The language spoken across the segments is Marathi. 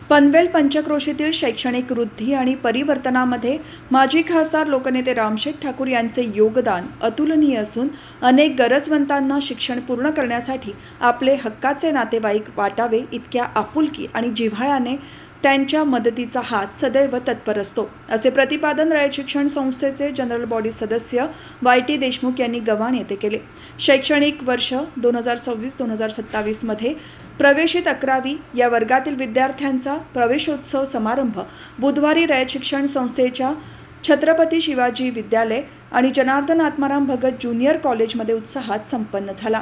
पनवेल पंचक्रोशीतील शैक्षणिक वृद्धी आणि परिवर्तनामध्ये माजी खासदार लोकनेते रामशेठ ठाकूर यांचे योगदान अतुलनीय असून अनेक गरजवंतांना शिक्षण पूर्ण करण्यासाठी आपले हक्काचे नातेवाईक वाटावे इतक्या आपुलकी आणि जिव्हाळ्याने त्यांच्या मदतीचा हात सदैव तत्पर असतो, असे प्रतिपादन रयत शिक्षण संस्थेचे जनरल बॉडी सदस्य YT देशमुख यांनी गव्हाण येथे केले. शैक्षणिक वर्ष 2026-2027 मध्ये प्रवेशित 11वी या वर्गातील विद्यार्थ्यांचा प्रवेशोत्सव समारंभ बुधवारी रयत शिक्षण संस्थेच्या छत्रपती शिवाजी विद्यालय आणि जनार्दन आत्माराम भगत ज्युनियर कॉलेजमध्ये उत्साहात संपन्न झाला.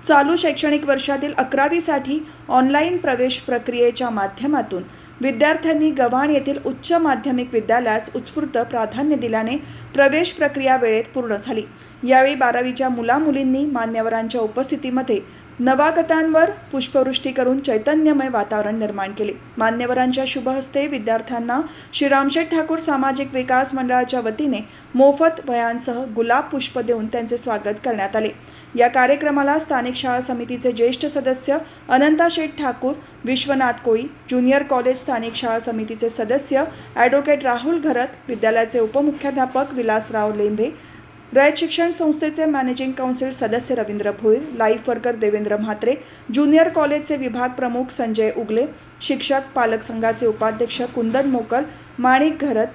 चालू शैक्षणिक वर्षातील 11वीसाठी ऑनलाईन प्रवेश प्रक्रियेच्या माध्यमातून विद्यार्थ्यांनी गव्हाण येथील उच्च माध्यमिक विद्यालयास उत्स्फूर्त प्राधान्य दिल्याने प्रवेश प्रक्रिया वेळेत पूर्ण झाली. यावेळी 12वीच्या मुलामुलींनी मान्यवरांच्या उपस्थितीमध्ये नवागतांवर पुष्पवृष्टी करून चैतन्यमय वातावरण निर्माण केले. मान्यवरांच्या शुभ हस्ते विद्यार्थ्यांना श्री रामशेठ ठाकूर सामाजिक विकास मंडळाच्या वतीने मोफत वह्यांसह गुलाब पुष्प देऊन त्यांचे स्वागत करण्यात आले. या कार्यक्रमाला स्थानिक शाळा समितीचे ज्येष्ठ सदस्य अनंता शेठ ठाकूर, विश्वनाथ कोळी, ज्युनियर कॉलेज स्थानिक शाळा समितीचे सदस्य ॲडव्होकेट राहुल घरत, विद्यालयाचे उपमुख्याध्यापक विलासराव लेंभे, रयत शिक्षण संस्थेचे मॅनेजिंग काउन्सिल सदस्य Ravindra Bhoir, life worker Devendra Mhatre, junior कॉलेजचे विभाग प्रमुख संजय उगले, शिक्षक पालक संघाचे उपाध्यक्ष कुंदन मोकल, माणिक घरत,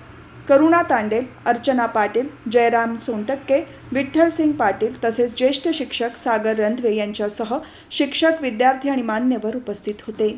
करुणा तांडेल, अर्चना पाटील, जयराम सोनटक्के, विठ्ठल सिंग पाटील तसेच ज्येष्ठ शिक्षक सागर रंधवे यांच्यासह शिक्षक, विद्यार्थी आणि मान्यवर उपस्थित होते.